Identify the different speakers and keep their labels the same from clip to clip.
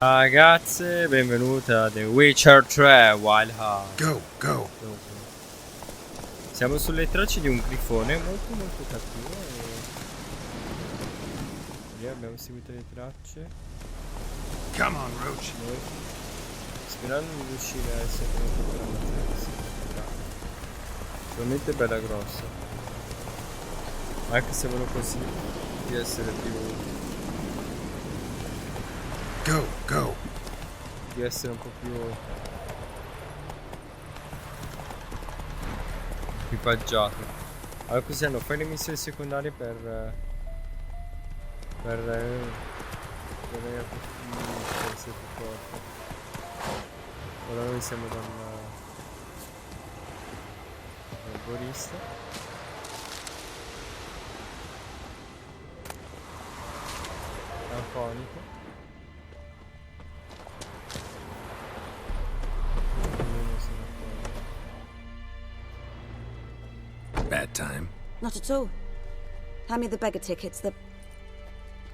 Speaker 1: Ragazze, benvenute a The Witcher 3 Wild Hunt.
Speaker 2: Go.
Speaker 1: Siamo sulle tracce di un grifone molto cattivo e... abbiamo seguito le tracce.
Speaker 2: Come on, Roach.
Speaker 1: Noi, sperando di riuscire a essere pronti per ammazzare questa traccia. Solamente bella grossa. Anche se volevo così di essere più...
Speaker 2: Go.
Speaker 1: di essere un po' più equipaggiato. Allora così hanno fai le missioni secondarie per essere più forte. Ora noi siamo dal borista. Alfonico.
Speaker 2: Bad time?
Speaker 3: Not at all. Hand me the beggar tickets, the...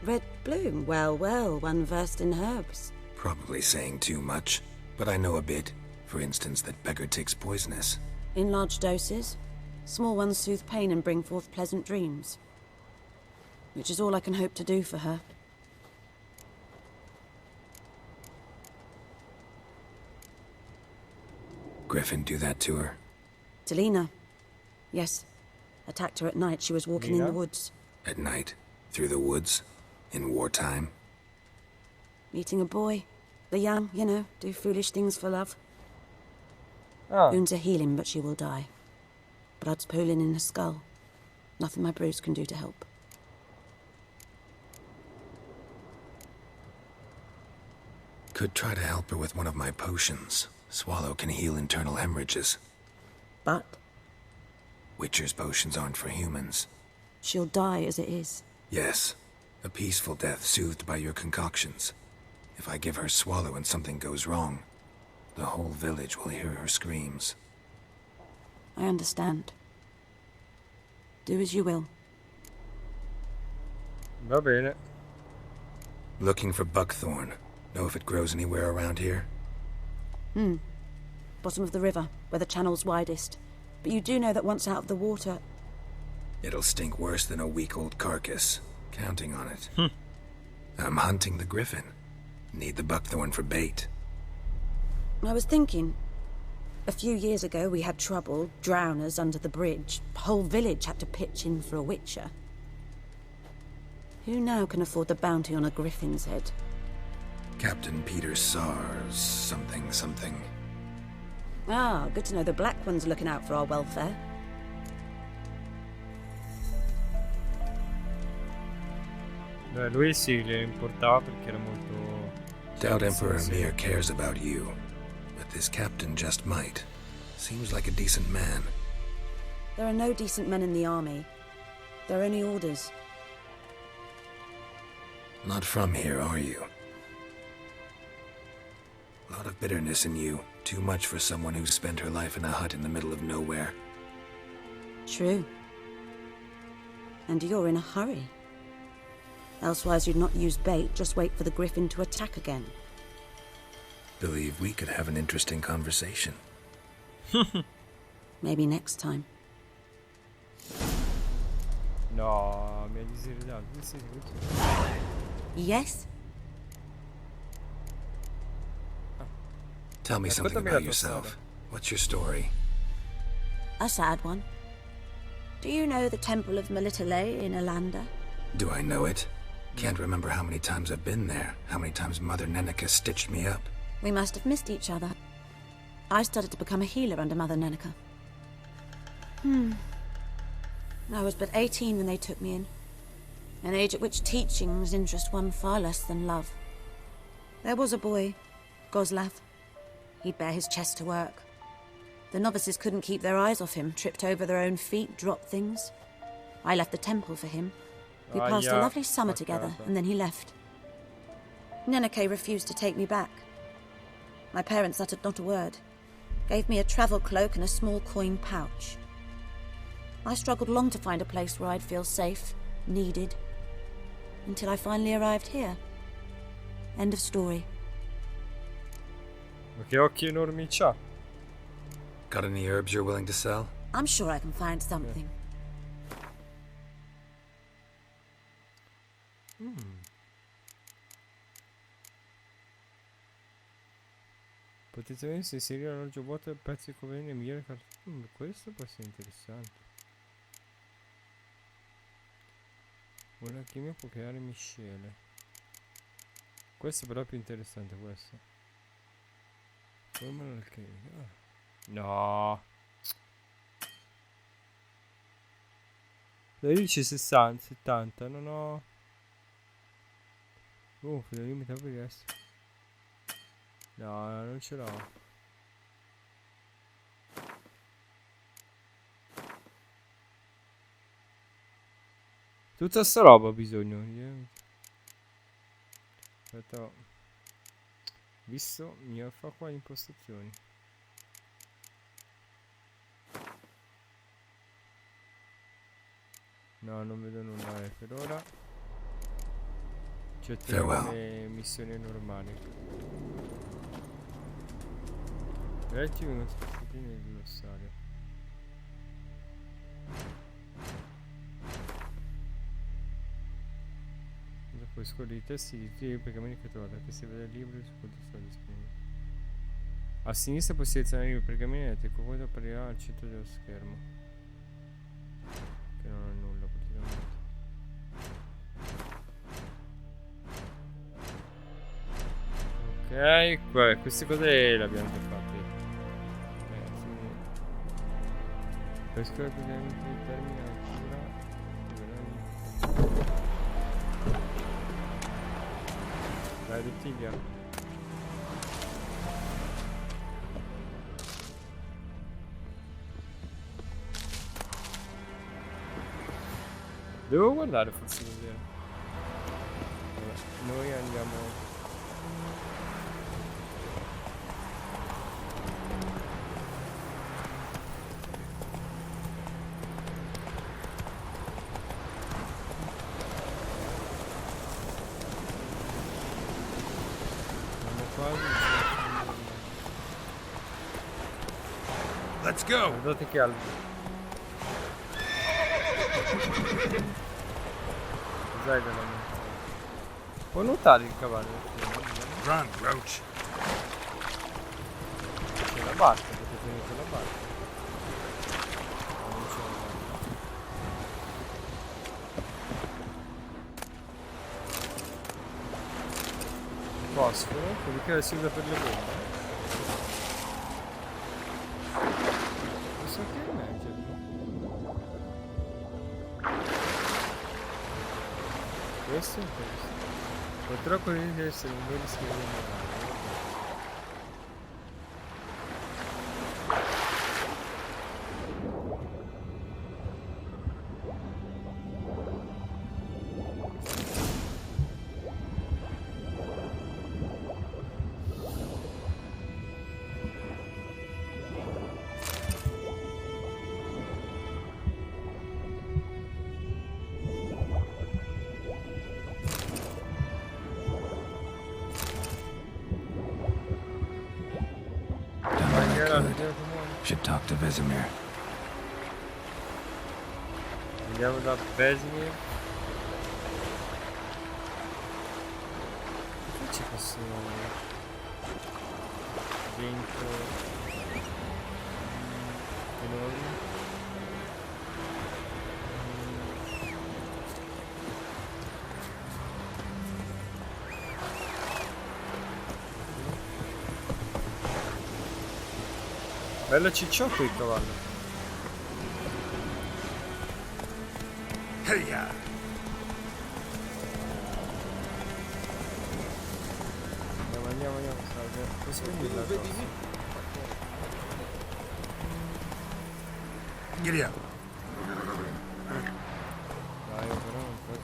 Speaker 3: Red bloom. Well, one versed in herbs.
Speaker 2: Probably saying too much, but I know a bit. For instance, that beggar tick's poisonous.
Speaker 3: In large doses. Small ones soothe pain and bring forth pleasant dreams. Which is all I can hope to do for her.
Speaker 2: Griffin do that to her?
Speaker 3: Delina. Yes. Attacked her at night. She was walking in the woods.
Speaker 2: At night? Through the woods? In wartime?
Speaker 3: Meeting a boy. The young, you know, do foolish things for love.
Speaker 1: Ah.
Speaker 3: Wounds are healing, but she will die. Blood's pooling in her skull. Nothing my bruise can do to help.
Speaker 2: Could try to help her with one of my potions. Swallow can heal internal hemorrhages.
Speaker 3: But
Speaker 2: Witcher's potions aren't for humans.
Speaker 3: she'll die as it is.
Speaker 2: Yes. A peaceful death soothed by your concoctions. If I give her Swallow and something goes wrong, the whole village will hear her screams.
Speaker 3: I understand. Do as you will.
Speaker 1: Va bene.
Speaker 2: Looking for buckthorn. Know if it grows anywhere around here?
Speaker 3: Bottom of the river, where the channel's widest. But you do know that once out of the water...
Speaker 2: It'll stink worse than a week-old carcass. Counting on it. I'm hunting the griffin. Need the buckthorn for bait.
Speaker 3: I was thinking... A few years ago we had trouble, drowners under the bridge. The whole village had to pitch in for a witcher. Who now can afford the bounty on a griffin's head?
Speaker 2: Captain Peter Sars, something.
Speaker 3: Ah, good to know the Black One's looking out for our welfare.
Speaker 1: Beh, lui sì, le importava perché era molto...
Speaker 2: Doubt Emperor Mir cares about you, but this captain just might. Seems like a decent man.
Speaker 3: There are no decent men in the army. There are only orders.
Speaker 2: Not from here, are you? Lot of bitterness in you. Too much for someone who spent her life in a hut in the middle of nowhere.
Speaker 3: True. And you're in a hurry. Elsewise you'd not use bait, just wait for the griffin to attack again.
Speaker 2: Believe we could have an interesting conversation.
Speaker 3: Maybe next time.
Speaker 1: No, mi hai disegnato.
Speaker 3: Yes?
Speaker 2: Tell me something about yourself. What's your story?
Speaker 3: A sad one. Do you know the Temple of Melitele in Alanda?
Speaker 2: Do I know it? Can't remember how many times I've been there, how many times Mother Neneka stitched me up.
Speaker 3: We must have missed each other. I started to become a healer under Mother Neneka. I was but 18 when they took me in. An age at which teachings interest one far less than love. There was a boy, Goslav. He'd bare his chest to work. The novices couldn't keep their eyes off him, tripped over their own feet, dropped things. I left the temple for him. We passed a lovely summer together, and then he left. Neneke refused to take me back. My parents uttered not a word. Gave me a travel cloak and a small coin pouch. I struggled long to find a place where I'd feel safe, needed, until I finally arrived here. End of story.
Speaker 1: Ma che occhi enormi c'ha?
Speaker 2: Got any herbs you're willing to sell?
Speaker 3: I'm sure I can find something.
Speaker 1: Potenzialmente se inserire l'orologio vuoto e pezzi di conveniente migliore cartone. Questo può essere interessante. Una chimia può creare miscele. Questo però è più interessante, questo. Formula alchemica. No. 12, 60, 70, non ho. Fino al limite per questo. No, non ce l'ho. Tutta sta roba ho bisogno. Aspetta. Visto, mi fa qua impostazioni. No, non vedo nulla per ora. Cioè le missioni normali. Leggi vengono spostati nel glossario. Dopo scorri i testi di tutti i pergameni che trovate, che si vede il libro su quanto sta disponibile. A sinistra puoi selezionare il pergameno e quello apparirà al centro dello schermo. Che non ha nulla praticamente. Ok, queste cose le abbiamo già fatte. Per scrivere praticamente il termine altura. Dai, bottiglia. Devo guardare forse così. Noi andiamo.
Speaker 2: Let's go!
Speaker 1: Guardate che alto. Cos'hai della mente? Può nuotare il cavallo?
Speaker 2: Run, Roach!
Speaker 1: C'è la barca, potete tenere con la barca. Non c'è la barca. Fosforo, quello che si usa per le bombe. Questo è questo. Potrò quelli deve essere un bel schema morale.
Speaker 2: Should talk to Vesemir.
Speaker 1: Andiamo da Vesemir. Che ci possiamo dentro enorme. Bello cicciotto il cavallo.
Speaker 2: Heya!
Speaker 1: Andiamo, salve. Posso venire la cosa?
Speaker 2: Giddy up!
Speaker 1: Dai, però non posso.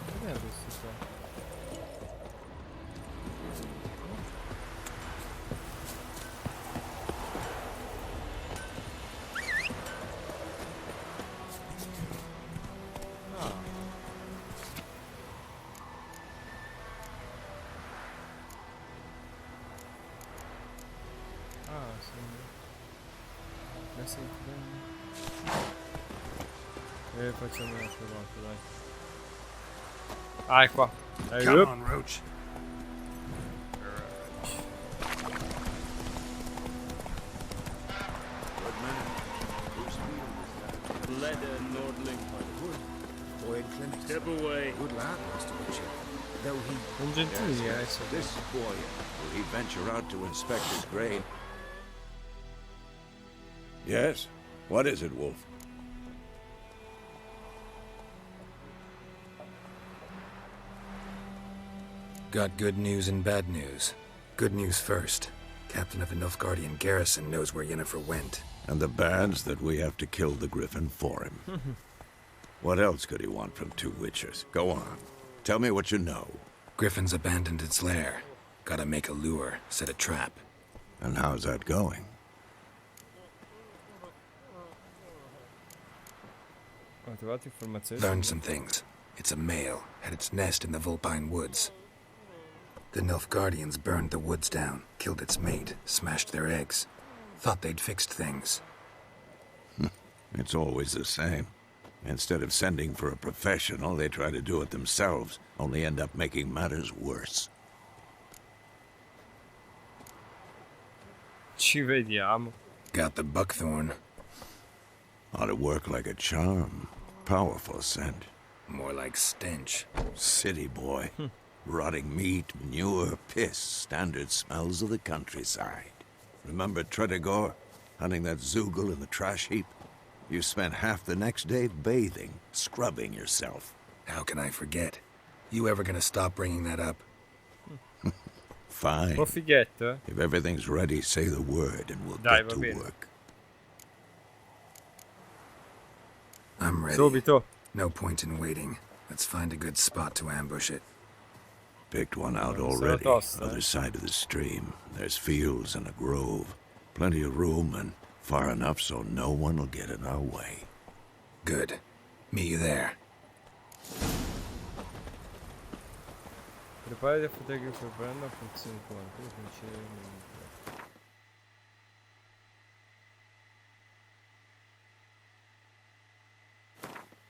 Speaker 1: Cos'è questo qua? Facciamo un'altra volta, dai. Ah, è qua.
Speaker 2: Come on, Roach.
Speaker 1: Leather Lord Lincoln.
Speaker 2: Boyd Clement.
Speaker 4: Step away.
Speaker 2: Good lad, Mr. Witcher. Though he...
Speaker 1: Un gentili,
Speaker 4: So this boy, will he venture out to inspect his grain? Yes? What is it, Wolf?
Speaker 2: Got good news and bad news. Good news first. Captain of the Nilfgaardian garrison knows where Yennefer went.
Speaker 4: And the bad's that we have to kill the griffin for him. What else could he want from two witchers? Go on. Tell me what you know.
Speaker 2: Griffin's abandoned its lair. Gotta make a lure, set a trap.
Speaker 4: And how's that going?
Speaker 1: Ho trovato informazioni.
Speaker 2: Learned some things. It's a male, had its nest in the Vulpine Woods. The Nilfgaardians burned the woods down, killed its mate, smashed their eggs. Thought they'd fixed things.
Speaker 4: It's always the same. Instead of sending for a professional, they try to do it themselves, only end up making matters worse.
Speaker 1: Ci vediamo.
Speaker 2: Got the buckthorn.
Speaker 4: Ought to work like a charm. Powerful scent.
Speaker 2: More like stench.
Speaker 4: City boy. Rotting meat, manure, piss, standard smells of the countryside. Remember Tredegor? Hunting that Zoogle in the trash heap? You spent half the next day bathing, scrubbing yourself.
Speaker 2: How can I forget? You ever gonna stop bringing that up?
Speaker 4: Fine.
Speaker 1: Un po' fighetto, eh?
Speaker 4: If everything's ready, say the word and we'll
Speaker 1: Dai,
Speaker 4: get
Speaker 1: va
Speaker 4: to
Speaker 1: bene.
Speaker 4: work.
Speaker 2: I'm ready.
Speaker 1: Subito.
Speaker 2: No point in waiting. Let's find a good spot to ambush it.
Speaker 4: Picked one out
Speaker 1: Sono
Speaker 4: already.
Speaker 1: toste,
Speaker 4: Other side of the stream. There's fields and a grove. Plenty of room and far enough so no one will get in our way.
Speaker 2: Good. Meet you there.
Speaker 1: Prepari da fotografo preparando a funzione quanto.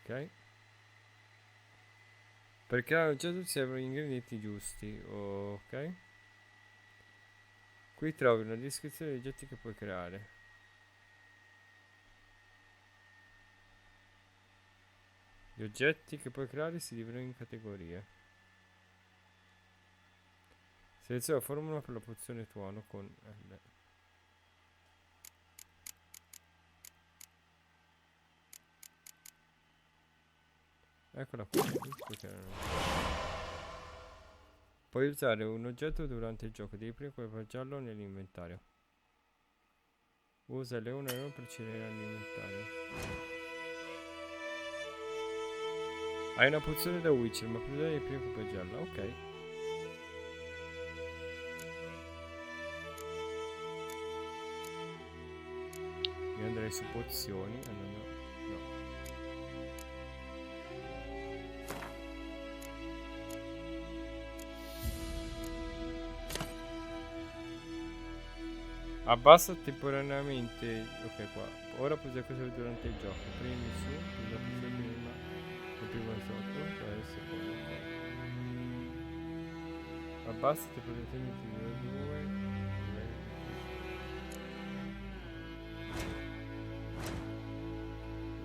Speaker 1: Ok. Per creare l'oggetto ti servono gli ingredienti giusti. Ok. Qui trovi una descrizione degli oggetti che puoi creare. Gli oggetti che puoi creare si dividono in categorie. Seleziona la formula per la pozione tuono con L. Eccola qua. Puoi usare un oggetto durante il gioco, devi prima equipaggiarlo nell'inventario. Usa L1 e L1 per accedere all'inventario. Hai una pozione da Witcher, ma prima devi prima equipaggiarla, ok. Io andrei su pozioni, no. Abbassa temporaneamente. Ok, qua. Ora puoi usare questo durante il gioco. Premi su, usa questo prima. Il primo sotto, poi il secondo. Abbassa temporaneamente livello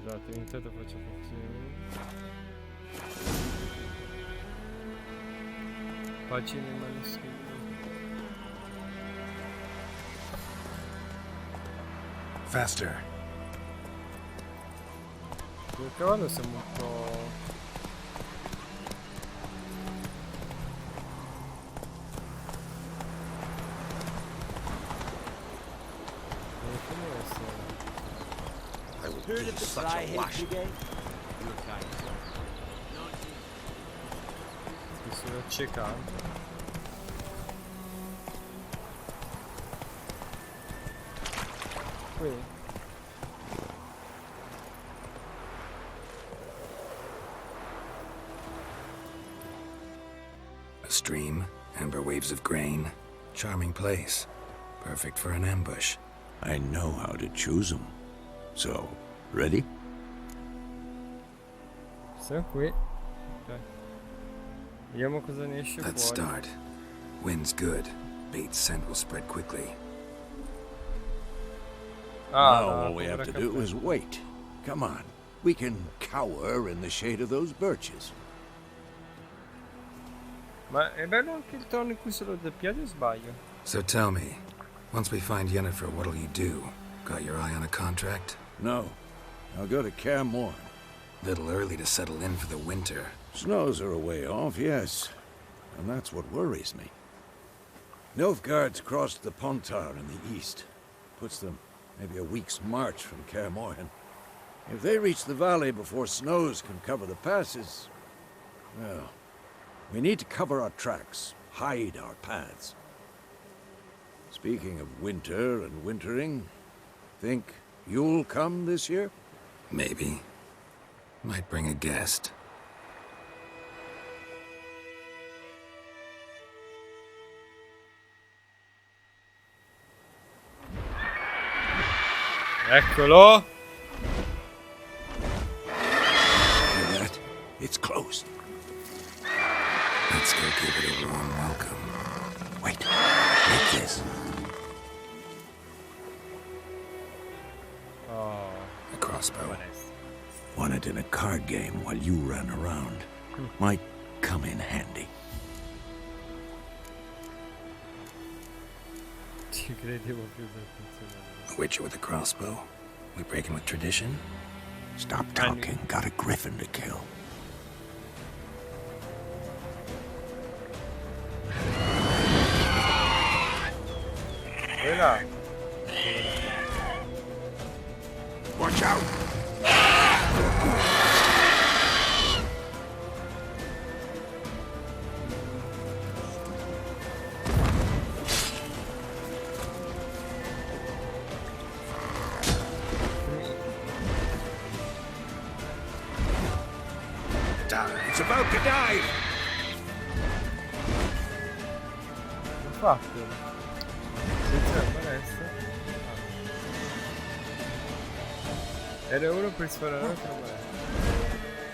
Speaker 1: 2. Esatto, intanto faccio funzione 1. Pagine manoscritte.
Speaker 2: Faster.
Speaker 1: Col cavallo siamo un po'... come essere?
Speaker 2: I will do such a wash.
Speaker 1: Che sono accecante. Qui.
Speaker 2: A stream, amber waves of grain. Charming place. Perfect for an ambush.
Speaker 4: I know how to choose them. So, ready?
Speaker 1: Siamo qui. Dai. Vediamo cosa ne esce
Speaker 2: Let's
Speaker 1: fuori.
Speaker 2: start. Wind's good. Bait's scent will spread quickly.
Speaker 4: Now
Speaker 1: la
Speaker 4: all we have to
Speaker 1: povera
Speaker 4: do is wait. Come on. We can cower in the shade of those birches.
Speaker 1: Ma è bello anche il tono in cui se lo doppiate o sbaglio?
Speaker 2: So tell me, once we find Yennefer, what'll you do? Got your eye on a contract?
Speaker 4: No. I'll go to Kaer Morhen.
Speaker 2: Little early to settle in for the winter.
Speaker 4: Snows are a way off, yes. And that's what worries me. Nilfgaard's crossed the Pontar in the east. Puts them maybe a week's march from Kaer Morhen. If they reach the valley before snows can cover the passes, well, we need to cover our tracks, hide our paths. Speaking of winter and wintering, think you'll come this year?
Speaker 2: Maybe. Might bring a guest.
Speaker 1: Eccolo!
Speaker 4: Hear that? It's close.
Speaker 2: Let's go give it a warm welcome.
Speaker 4: Wait, take this.
Speaker 1: Oh,
Speaker 2: A crossbow.
Speaker 1: buonissimo.
Speaker 4: Won it in a card game while you ran around. Might come in handy.
Speaker 1: Ci credevo più per funzionare.
Speaker 2: A witcher with a crossbow? We breaking with tradition?
Speaker 4: Stop talking. Got a griffin to kill.
Speaker 1: Quella!
Speaker 4: Watch out! It's about to dive!
Speaker 1: L'ho fatto! Senza la palestra. Era uno per sparare l'altra palestra.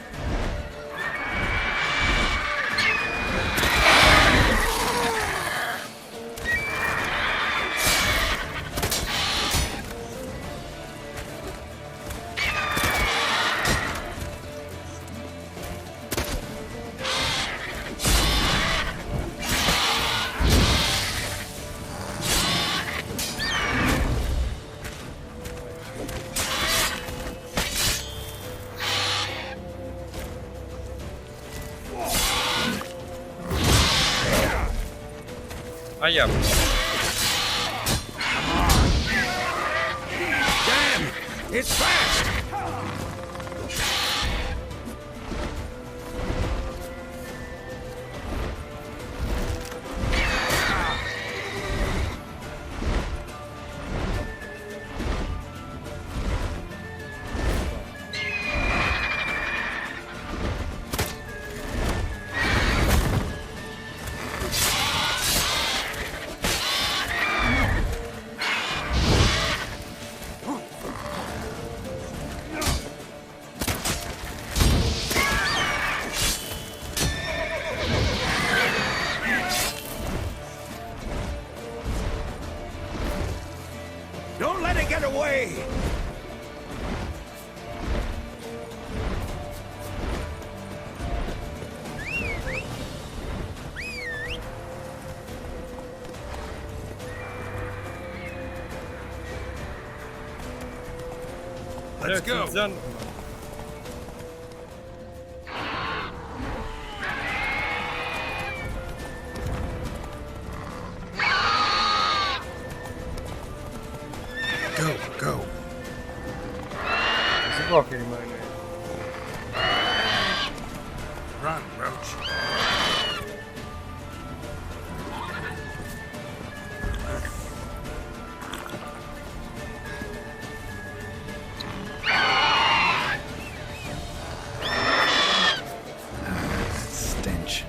Speaker 1: Aia!
Speaker 4: Damn! It's fast! Don't let it get away! Let's go!
Speaker 2: Go, go.
Speaker 1: Non si può che rimane.
Speaker 2: Run, Roach. Stench.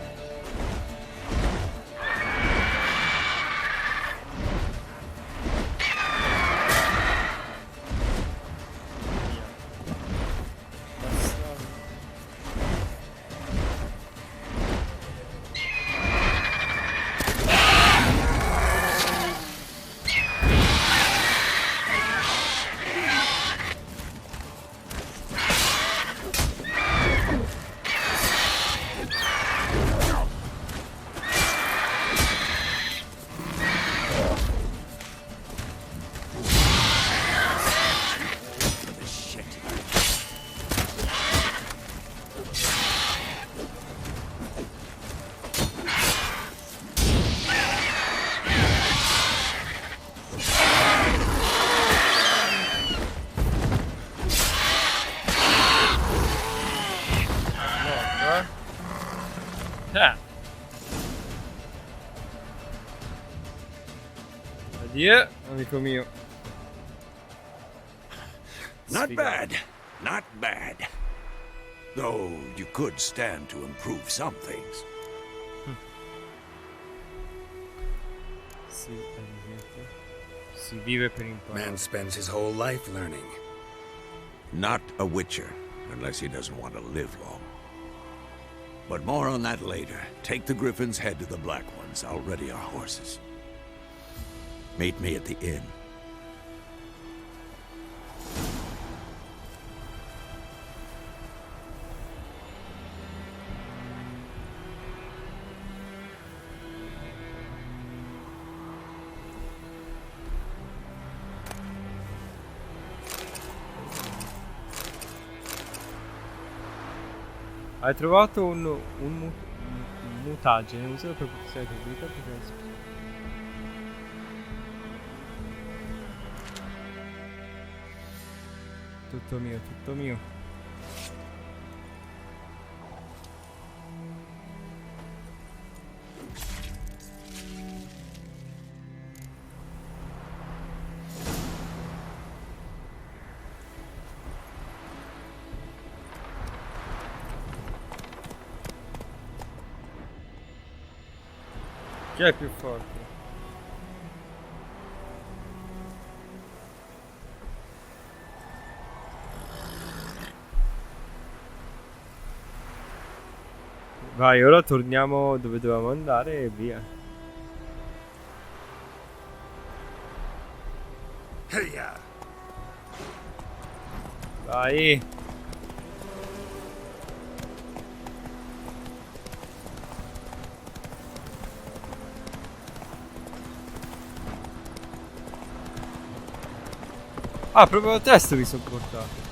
Speaker 1: Addio, amico mio.
Speaker 4: Not
Speaker 1: Sfigato.
Speaker 4: bad. Not bad. Though you could stand to improve some things.
Speaker 1: Sì, arrivederci. Si vive per imparare.
Speaker 2: Man spends his whole life learning.
Speaker 4: Not a witcher, unless he doesn't want to live long. But more on that later. Take the Griffin's head to the Black Ones. I'll ready our horses. Meet me at the inn.
Speaker 1: Hai trovato un mutagene, usa per potenziare la tua vita perché... Tutto mio, tutto mio. Chi è più forte? Vai, ora torniamo dove dovevamo andare e via.
Speaker 2: Hey-ya!
Speaker 1: Vai. Ah, proprio la testa mi sono portato.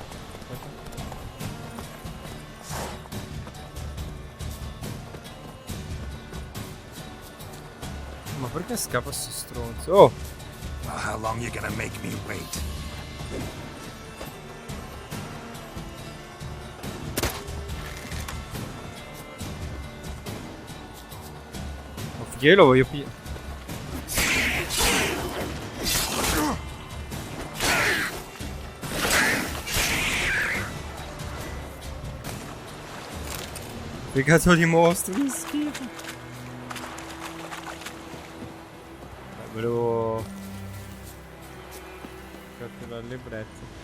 Speaker 1: Ma perché scappa sto stronzo? Oh!
Speaker 2: Well, how long you gonna make me wait?
Speaker 1: Ma io lo voglio pigliare. Che cazzo di mostro, che schifo. Volevo catturare le brezze.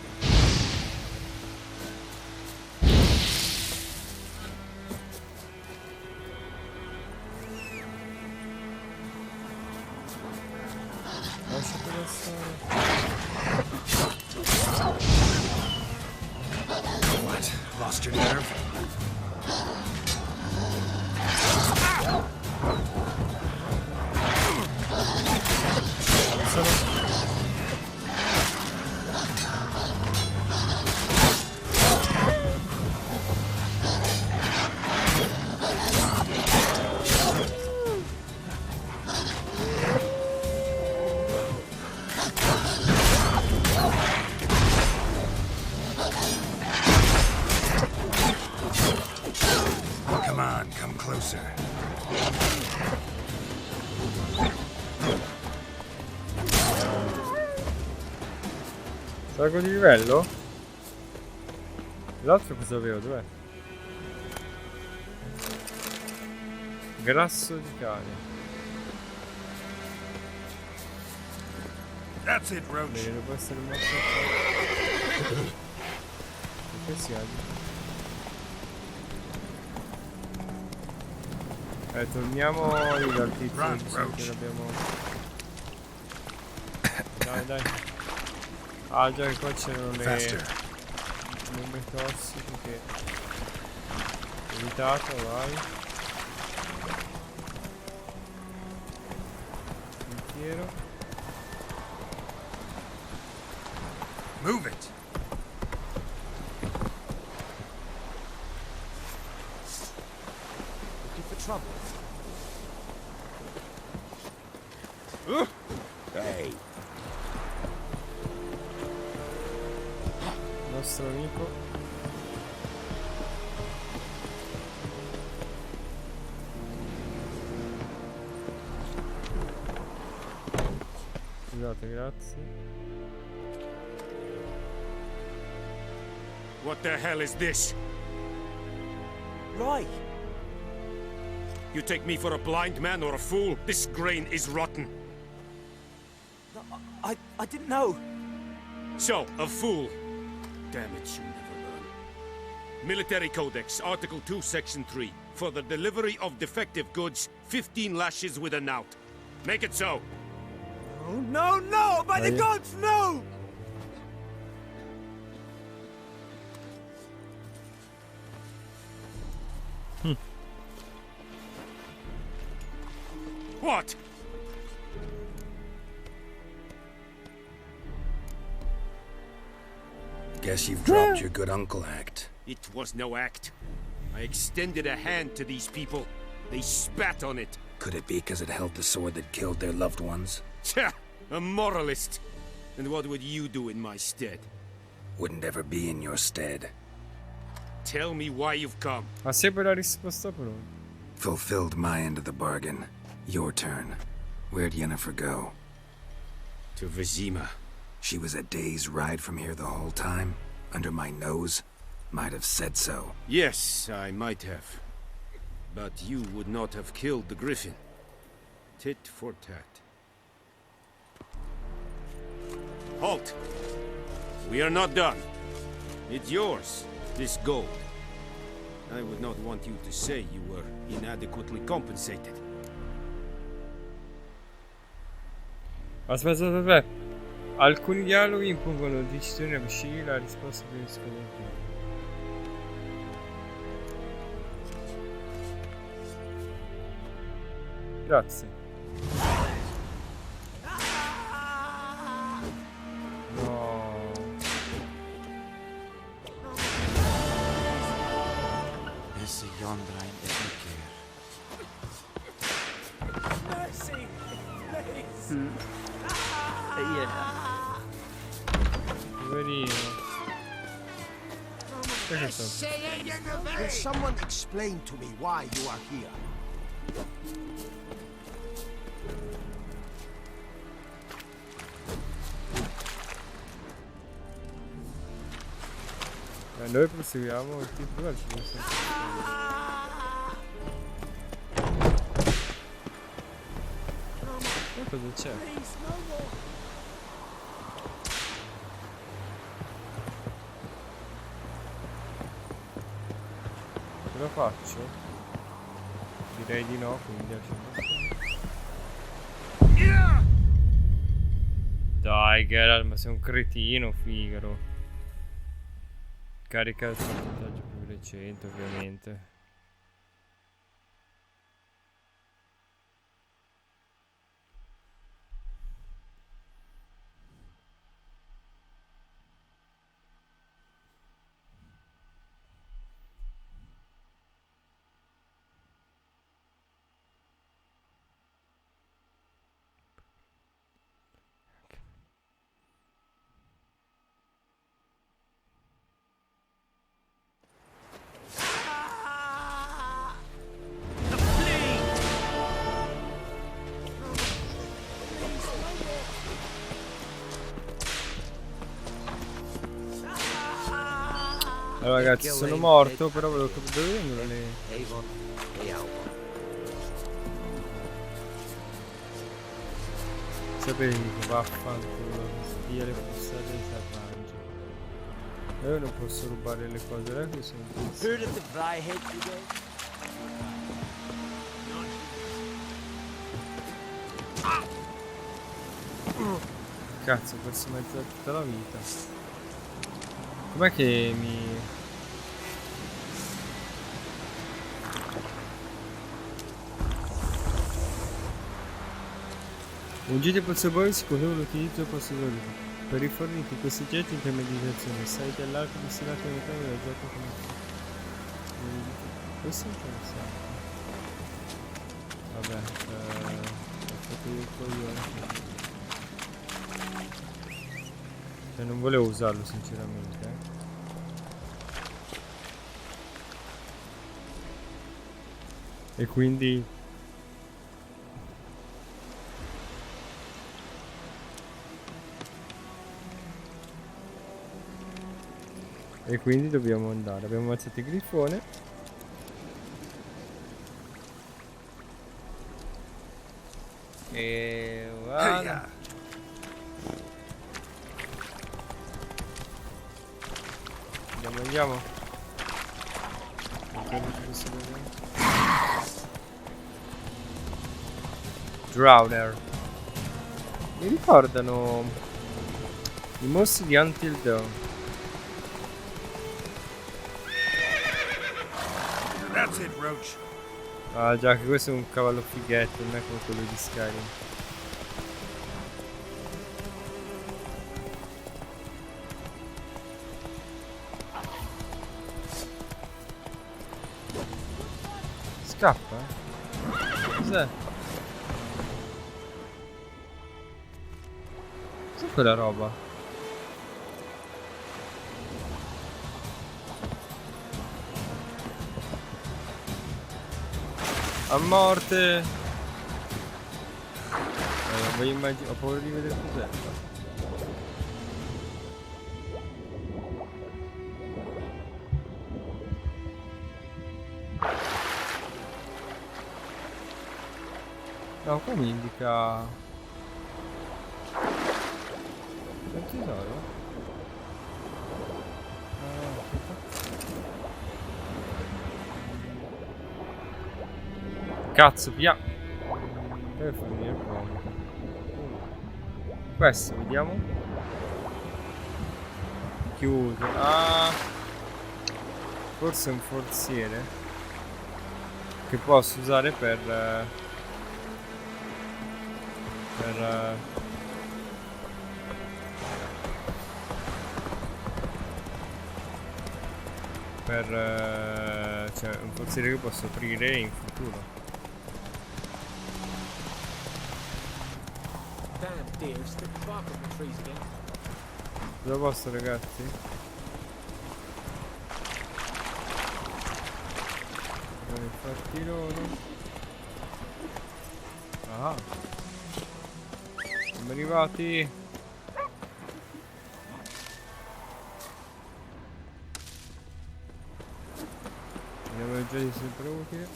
Speaker 1: Lasciate passare.
Speaker 2: What? Lost your nerve? Come on, come closer.
Speaker 1: Salgo di livello? L'altro cosa avevo? Dov'è? Grasso di cane.
Speaker 2: That's it, Roach.
Speaker 1: Bene, non può essere morto. Che si ha? Torniamo lì dal tizio
Speaker 2: Run,
Speaker 1: che
Speaker 2: Roach.
Speaker 1: l'abbiamo. Dai, dai. Ah già che qua c'erano le bombe tossiche che evitato, vai. Sentiero.
Speaker 2: Move it.
Speaker 4: Hey,
Speaker 1: Il nostro amico. Scusate, grazie.
Speaker 5: What the hell is this?
Speaker 6: Right.
Speaker 5: You take me for a blind man or a fool? This grain is rotten.
Speaker 6: No, I didn't know.
Speaker 5: So, a fool. Damn it, you never learn. Military Codex, Article 2, Section 3. For the delivery of defective goods, 15 lashes with a knout. Make it so.
Speaker 6: Oh, no, no! By the gods, no!
Speaker 5: What?
Speaker 2: Guess you've dropped your good uncle act.
Speaker 5: It was no act. I extended a hand to these people. They spat on it.
Speaker 2: Could it be because it held the sword that killed their loved ones?
Speaker 5: Tja, a moralist. And what would you do in my stead?
Speaker 2: Wouldn't ever be in your stead.
Speaker 5: Tell me why you've come.
Speaker 1: Ha sempre la risposta pronta.
Speaker 2: Fulfilled my end of the bargain. Your turn. Where'd Yennefer go?
Speaker 5: To Vizima.
Speaker 2: She was a day's ride from here the whole time? Under my nose? Might have said so.
Speaker 5: Yes, I might have. But you would not have killed the griffin. Tit for tat. Halt! We are not done. It's yours, this gold. I would not want you to say you were inadequately compensated.
Speaker 1: Aspetta. Alcuni dialoghi impongono decisioni a scegli la risposta più disponibile. Grazie. No.
Speaker 6: Esse yondra in Mercy! Please!
Speaker 1: Poverino. Che sto?
Speaker 7: Will someone explain to me why you are here?
Speaker 1: Noi proseguiamo il tipo cosa c'è? Ce lo faccio? Direi di no, quindi lasciamo. Dai Geralt, ma sei un cretino, Figaro. Carica il salvataggio più recente, ovviamente. Allora ragazzi, sono morto, però volevo capire dove vengono le... Sapevi che vaffanculo, via le bussate dei salvaggi. Io non posso rubare le cose, là che sono cazzo, ho perso mezza tutta la vita. Com'è che mi... Ungite il pozzo si consuma l'utilizzo del pozzo d'olivo. Per rifornirti questi oggetti in meditazione, sai dell'arco distillato all'interno del gioco come... Questo è interessante. Vabbè, ho fatto il coglione. Cioè non volevo usarlo sinceramente, E quindi... E quindi dobbiamo andare. Abbiamo ammazzato il grifone. E voilà. Andiamo. Drowner. Mi ricordano i mostri di Until Dawn.
Speaker 7: That's it, Roach.
Speaker 1: Ah già, che questo è un cavallo fighetto, non è come quello di Skyrim. Scappa? Cos'è? Cos'è quella roba? A morte! Ho paura di vedere cos'è. No, qua mi indica... C'è un tesoro? Cazzo, via! Deve finire proprio. Questo, vediamo. Chiuso. Ah! Forse è un forziere che posso usare per cioè un forziere che posso aprire in futuro. Cosa posso, ragazzi? Infatti loro. Ah, siamo arrivati. Andiamo già di sempre utile.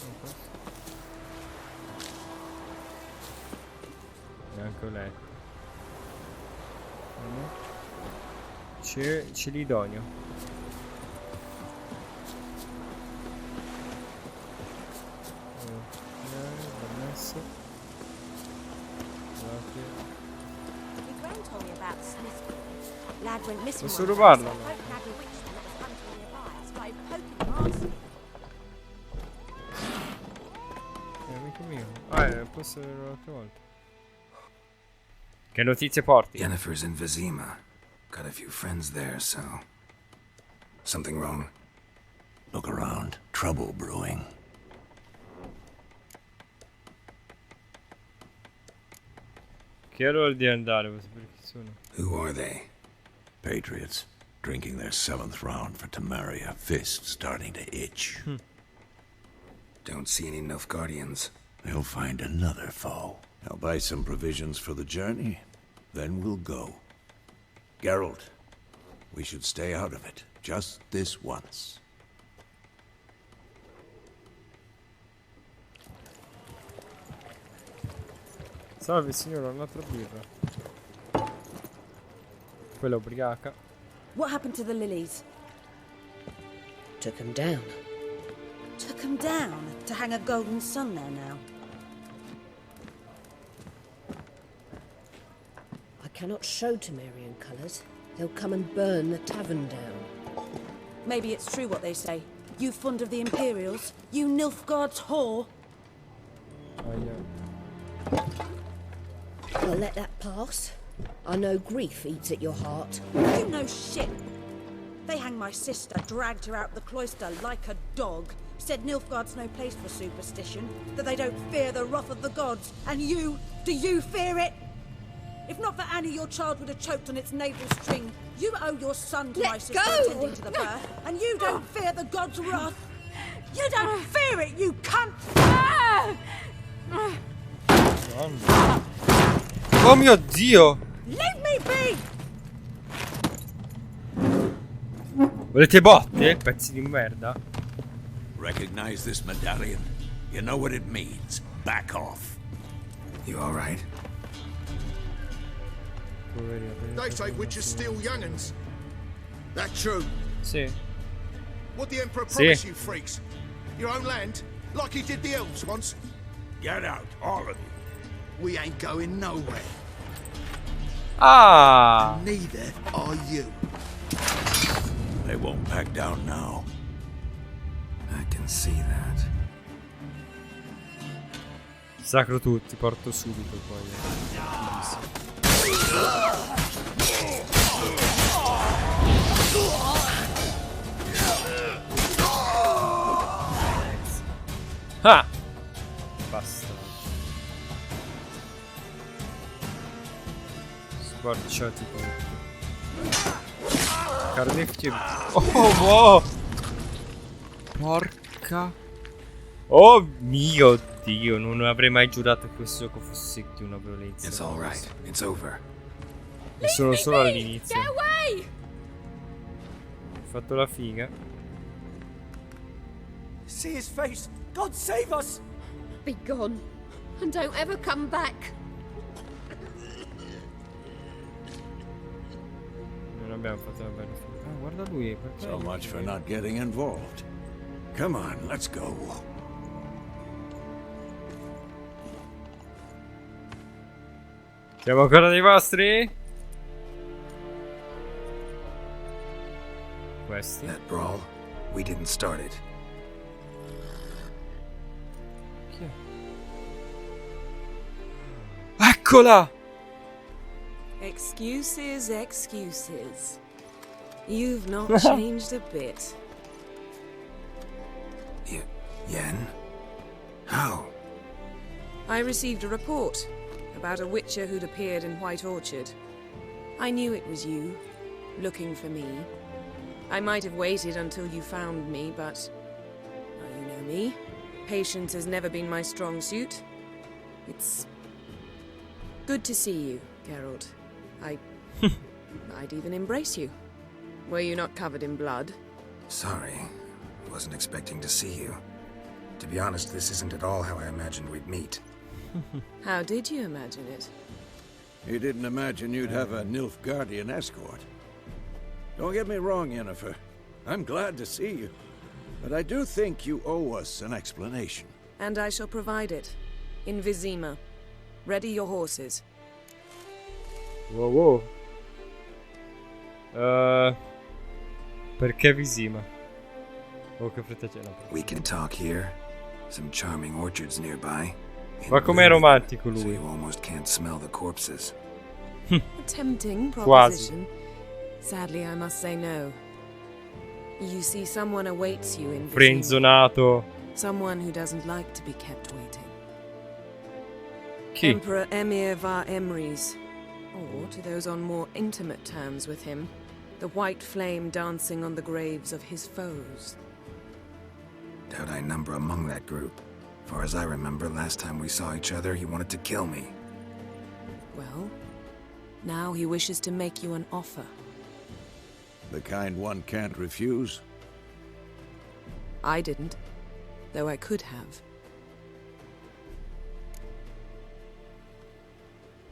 Speaker 1: E anche ho letto. Celidonio. L'ho messo. Posso rubarlo? Amico mio. Posso averlo l'altra volta. Che notizie porti?
Speaker 2: Yennefer's in Vizima. Got a few friends there, so... Something wrong?
Speaker 4: Look around. Trouble brewing.
Speaker 1: Che ora vuol dire andare? Vuoi sapere chi sono?
Speaker 2: Who are they?
Speaker 4: Patriots. Drinking their 7th round for Temeria. Fist starting to itch.
Speaker 2: Don't see any Nilfgaardians.
Speaker 4: They'll find another foe. I'll buy some provisions for the journey. Then we'll go. Geralt, we should stay out of it. Just this once.
Speaker 1: Salve signora, un'altra birra. Quella ubriaca.
Speaker 3: What happened to the lilies?
Speaker 8: Took them down.
Speaker 3: Took them down to hang a golden sun there now.
Speaker 8: I cannot show Temerian colours. They'll come and burn the tavern down.
Speaker 3: Maybe it's true what they say. You fond of the Imperials? You Nilfgaard's whore?
Speaker 1: Oh yeah.
Speaker 8: I'll let that pass. I know grief eats at your heart.
Speaker 3: You know shit. They hanged my sister, dragged her out the cloister like a dog. Said Nilfgaard's no place for superstition, that they don't fear the wrath of the gods. And you, do you fear it? If not for Annie, your child would have choked on its navel string. You owe your son to my sister attending to the birth, and you don't fear the gods' wrath. You don't fear it, you cunt!
Speaker 1: Oh mio Dio!
Speaker 3: Leave me be!
Speaker 1: Volete botte? Pezzi di merda.
Speaker 4: Recognize this medallion? You know what it means. Back off.
Speaker 2: You all right?
Speaker 7: They say witches steal young'uns. That true?
Speaker 1: Sì.
Speaker 7: What the Emperor
Speaker 1: Sì.
Speaker 7: promised you freaks? Your own land? Like he did the elves once?
Speaker 4: Get out, all of you.
Speaker 7: We ain't going nowhere.
Speaker 1: Ah!
Speaker 7: Neither are you.
Speaker 4: They won't back down now.
Speaker 2: I can see that.
Speaker 1: Sacro tutti, porto subito poi. Ah! Basta. Squarciati tutti. Carnefici. Oh, wow! Porca. Oh mio Dio, non avrei mai giurato che questo gioco fosse di una violenza.
Speaker 2: It's all right. It's over.
Speaker 1: E sono solo all'inizio.
Speaker 3: Get away!
Speaker 1: Ho fatto la figa.
Speaker 6: See his face. God save us!
Speaker 8: Be gone, and don't ever come back.
Speaker 1: Non abbiamo fatto una bella figa. Ah, guarda lui. Perché
Speaker 4: So much for not getting involved. Come on, let's go.
Speaker 1: Siamo ancora dei vostri? Questi?
Speaker 2: That brawl, we didn't start it.
Speaker 1: Chi è? Eccola!
Speaker 9: Excuses, excuses. You've not changed a bit.
Speaker 2: Yen? How?
Speaker 9: I received a report about a witcher who'd appeared in White Orchard. I knew it was you, looking for me. I might have waited until you found me, but... well, you know me. Patience has never been my strong suit. It's... good to see you, Geralt. I'd even embrace you. Were you not covered in blood?
Speaker 2: Sorry. Wasn't expecting to see you. To be honest, this isn't at all how I imagined we'd meet.
Speaker 9: How did you imagine it?
Speaker 4: You didn't imagine you'd have a Nilfgaardian escort. Don't get me wrong, Yennefer. I'm glad to see you. But I do think you owe us an explanation.
Speaker 9: And I shall provide it. In Vizima. Ready your horses.
Speaker 1: Wow, wow. Perché Vizima? Oh, che fretta c'è.
Speaker 2: We can talk here. Some charming orchards nearby.
Speaker 1: Ma com'è romantico
Speaker 2: So
Speaker 1: lui.
Speaker 2: you almost can't smell the corpses.
Speaker 9: A tempting proposition. Sadly, I must say no. You see, someone awaits you in Vizima.
Speaker 1: Frenzonato.
Speaker 9: Someone who doesn't like to be kept waiting.
Speaker 1: Chi?
Speaker 9: Emperor Emir var Emrys. Or, to those on more intimate terms with him, the white flame dancing on the graves of his foes.
Speaker 2: Doubt I number among that group. Far as I remember, last time we saw each other, he wanted to kill me.
Speaker 9: Well, now he wishes to make you an offer.
Speaker 4: The kind one can't refuse.
Speaker 9: I didn't, though I could have.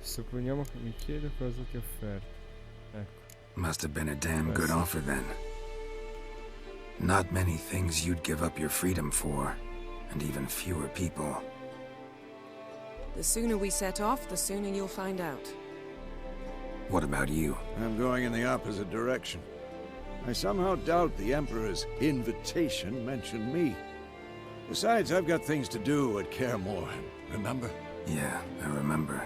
Speaker 1: Supponiamo che mi chiedo cosa ti ho offerto. Ecco.
Speaker 2: Must have been a damn good offer then. Not many things you'd give up your freedom for, and even fewer people.
Speaker 9: The sooner we set off, the sooner you'll find out.
Speaker 2: What about you?
Speaker 4: I'm going in the opposite direction. I somehow doubt the Emperor's invitation mentioned me. Besides, I've got things to do at Kaer Morhen, remember?
Speaker 2: Yeah, I remember.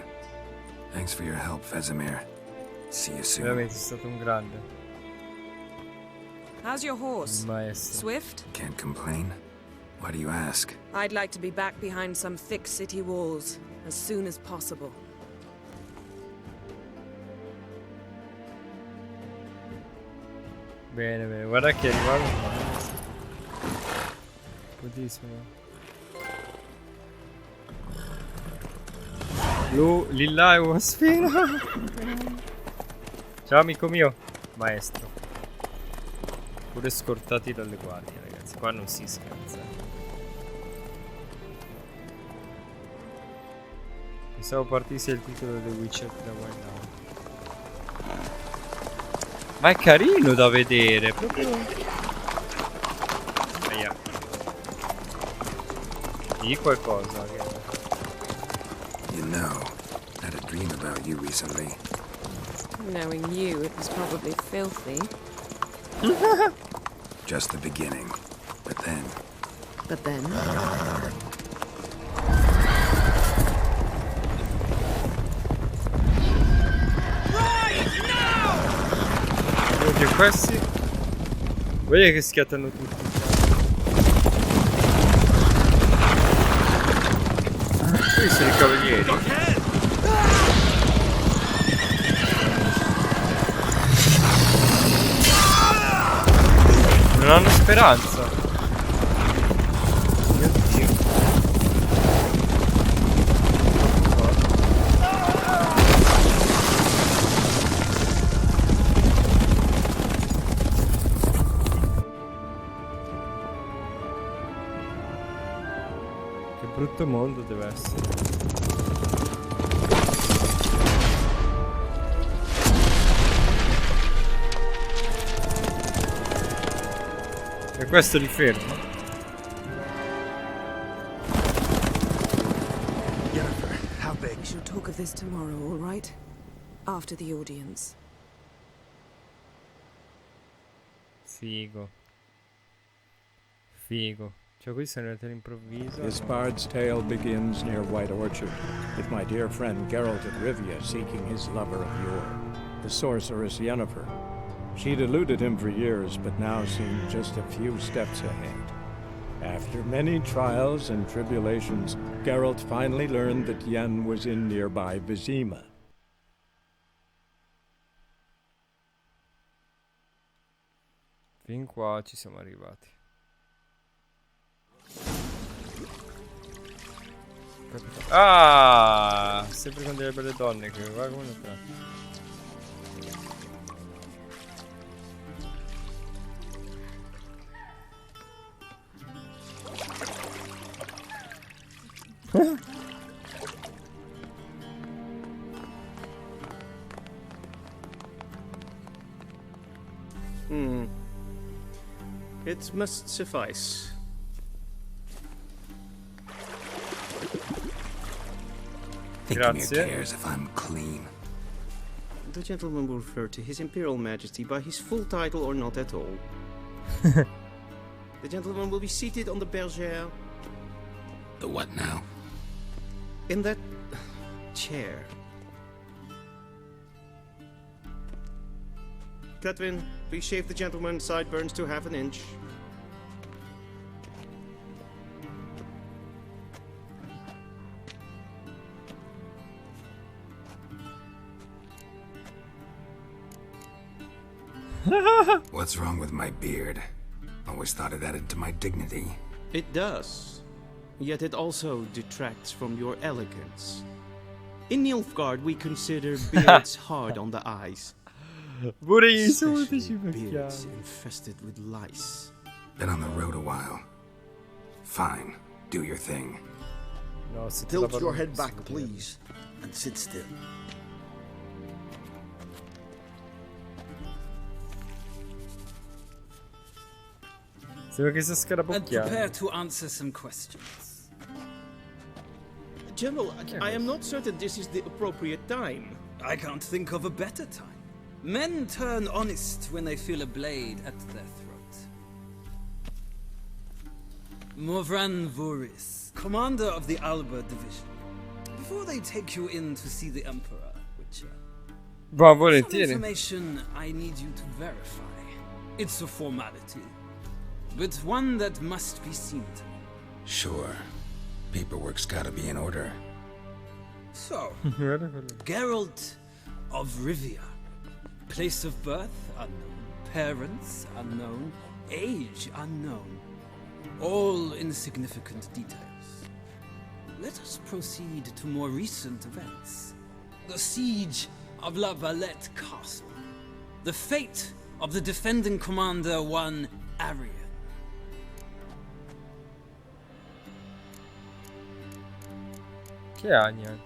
Speaker 2: Thanks for your help, Vesemir. See you soon.
Speaker 1: Veramente è stato un grande.
Speaker 9: How's your horse?
Speaker 1: Maestro.
Speaker 9: Swift?
Speaker 2: Can't complain. Why do you ask?
Speaker 9: I'd like to be back behind some thick city walls as soon as possible.
Speaker 1: Bene, bene, guarda che è arrivato. Buonissimo. Lì là è uno sfino. Ciao amico mio. Maestro. Pure scortati dalle guardie, ragazzi. Qua non si scherza. Pensavo partisse il titolo The Witcher 3 Wild Now. Ma è carino da vedere, proprio. Aia. Di qualcosa.
Speaker 2: You know, I had a dream about you recently.
Speaker 9: Knowing you, it was probably filthy.
Speaker 2: Just the beginning. But then...
Speaker 9: But then?
Speaker 1: Che questi... Vedi che schiattano tutti. Questi sono i cavalieri. Non hanno speranza. Mio Dio. Che brutto mondo deve essere. E questo li ferma.
Speaker 6: Jennifer, how big?
Speaker 9: We shall talk of this tomorrow, all right? After the audience.
Speaker 1: Figo. Figo. Cioè qui sono andati all'improvviso.
Speaker 10: This bard's tale begins near White Orchard, with my dear friend Geralt of Rivia seeking his lover of yore, the sorceress Yennefer. She'd eluded him for years, but now seemed just a few steps ahead. After many trials and tribulations, Geralt finally learned that Yen was in nearby Vizima.
Speaker 1: Fin qua ci siamo arrivati. Ah, sempre con delle belle donne che guarda come lo fa.
Speaker 11: It must suffice.
Speaker 2: Thinking who cares if I'm clean?
Speaker 11: The gentleman will refer to His Imperial Majesty by his full title or not at all. The gentleman will be seated on the bergère.
Speaker 2: The what now?
Speaker 11: In that chair. Catwin, please shave the gentleman's sideburns to half an inch.
Speaker 2: What's wrong with my beard? Always thought it added to my dignity.
Speaker 11: It does. Yet it also detracts from your elegance. In Nilfgaard, we consider beards hard on the eyes. Especially beards infested with lice.
Speaker 2: Been on the road a while. Fine, do your thing.
Speaker 1: No,
Speaker 7: Tilt your head back, please, and sit still.
Speaker 12: And prepare to answer some questions.
Speaker 11: General, I am not certain this is the appropriate time.
Speaker 12: I can't think of a better time. Men turn honest when they feel a blade at their throat. Morvran Voris, commander of the Alba Division. Before they take you in to see the Emperor, Witcher, some information I need you to verify. It's a formality, but one that must be seen to.
Speaker 2: Sure. Paperwork's gotta be in order.
Speaker 12: So, Geralt of Rivia. Place of birth unknown, parents unknown, age unknown. All insignificant details. Let us proceed to more recent events. The siege of La Valette Castle. The fate of the defending commander, one Arian.
Speaker 1: Chi è Agnan?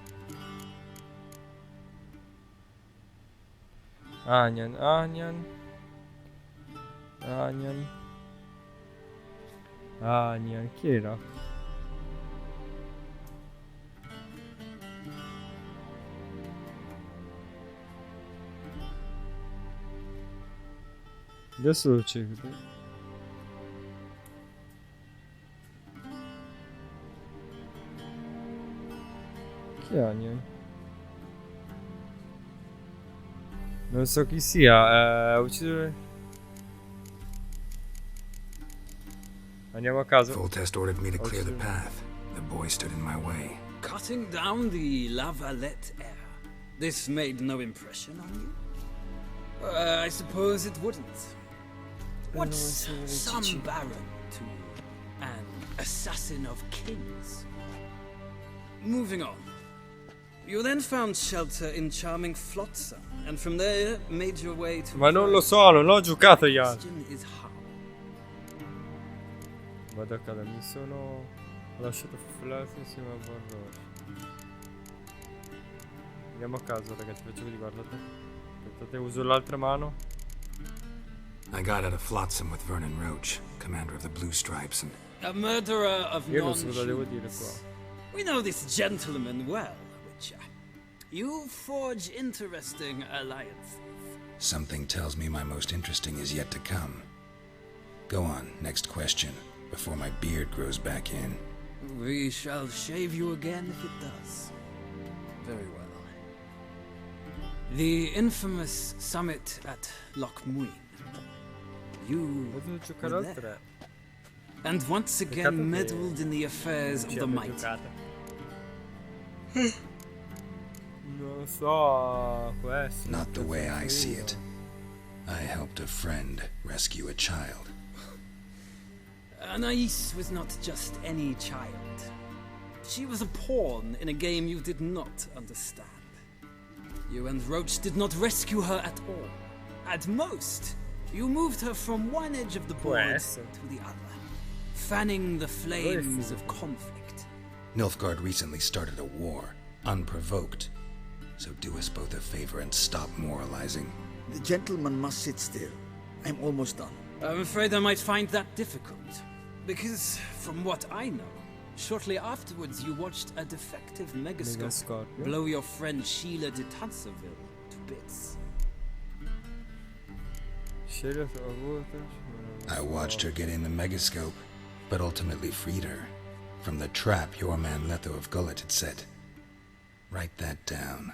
Speaker 1: Agnan. Chi era? Adesso lo cerco. Chi è Agnan? Non so chi sia, uccidere. Andiamo a caso.
Speaker 2: Foltest ordered me to clear the path. The boy stood in my way.
Speaker 12: Cutting down the La Valette heir. This made no impression on you? I suppose it wouldn't. What's some baron to an assassin of kings? Moving on. You then found shelter in charming Flotsam, and from there made your way to...
Speaker 1: Ma non lo so, non ho giocato gli altri. Vado a casa, mi sono lasciato flat insieme a Borroso. Andiamo a caso, ragazzi, faccio vedere, guardate. Aspettate, uso l'altra mano.
Speaker 2: I got out of Flotsam with Vernon Roach, commander of the Blue Stripes, and...
Speaker 12: A murderer of
Speaker 1: Io non so cosa devo dire qua.
Speaker 12: We know this gentleman well, Witcher. You forge interesting alliances.
Speaker 2: Something tells me my most interesting is yet to come. Go on, next question, before my beard grows back in.
Speaker 12: We shall shave you again if it does. Very well. The infamous summit at Loch Muin. You were there. And once again meddled in the affairs of the mighty.
Speaker 1: Non so, questo.
Speaker 2: Not the way I see it. I helped a friend rescue a child.
Speaker 12: Anais was not just any child. She was a pawn in a game you did not understand. You and Roach did not rescue her at all. At most, you moved her from one edge of the board to the other, fanning the flames of conflict.
Speaker 2: Nilfgaard recently started a war, unprovoked. So do us both a favor and stop moralizing.
Speaker 6: The gentleman must sit still. I'm almost done.
Speaker 12: I'm afraid I might find that difficult. Because, from what I know, shortly afterwards you watched a defective megascope blow your friend Sheila de Tanserville to bits.
Speaker 2: I watched her get in the megascope, but ultimately freed her from the trap your man Letho of Gullet had set. Write that down.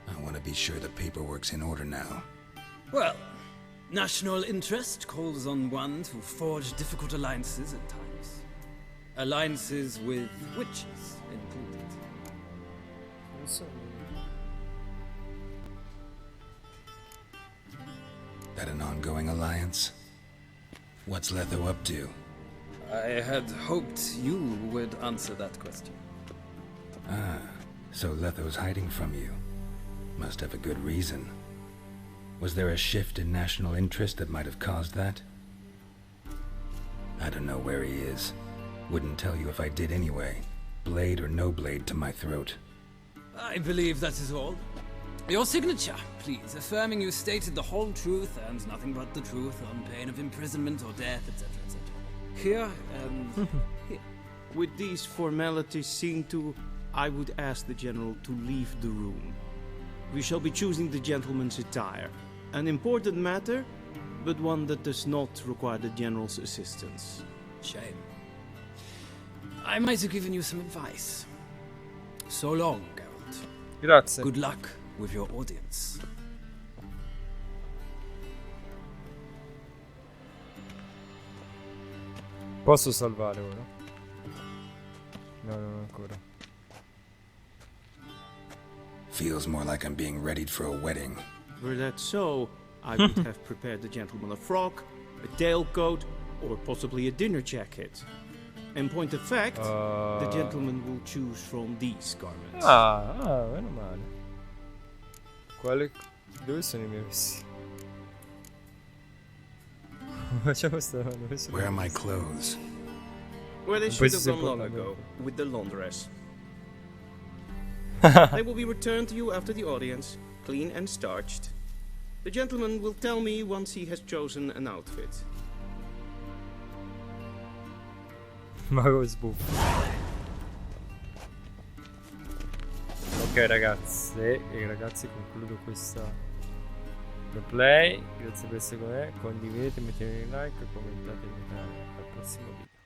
Speaker 2: I want to be sure the paperwork's in order now.
Speaker 12: Well, national interest calls on one to forge difficult alliances at times. Alliances with witches included.
Speaker 2: That an ongoing alliance? What's Letho up to?
Speaker 12: I had hoped you would answer that question.
Speaker 2: Ah, so Letho's hiding from you. Must have a good reason. Was there a shift in national interest that might have caused that? I don't know where he is. Wouldn't tell you if I did anyway. Blade or no blade to my throat.
Speaker 12: I believe that is all. Your signature, please, affirming you stated the whole truth and nothing but the truth on pain of imprisonment or death, etc., etc. Here and here.
Speaker 11: With these formalities seen to, I would ask the general to leave the room. We shall be choosing the gentleman's attire. An important matter, but one that does not require the general's assistance.
Speaker 12: Shame. I might have given you some advice. So long, Geralt.
Speaker 1: Grazie.
Speaker 12: Good luck with your audience.
Speaker 1: Posso salvare ora? No, non ancora.
Speaker 2: Feels more like I'm being readied for a wedding.
Speaker 11: Were that so, I would have prepared the gentleman a frock, a tailcoat, or possibly a dinner jacket. In point of fact, the gentleman will choose from these garments.
Speaker 1: Meno male. Quale... Dove sono i miei vestiti? Facciamo sta.
Speaker 2: Where are my clothes?
Speaker 11: Where they should have gone long ago, with the laundress. They will be returned to you after the audience, clean and starched. The gentleman will tell me once he has chosen an outfit.
Speaker 1: Mago sbuffo. Ok ragazze e ragazzi, concludo questa play. Grazie per essere con me. Condividete, mettete un like e commentate il mio canale. Al prossimo video.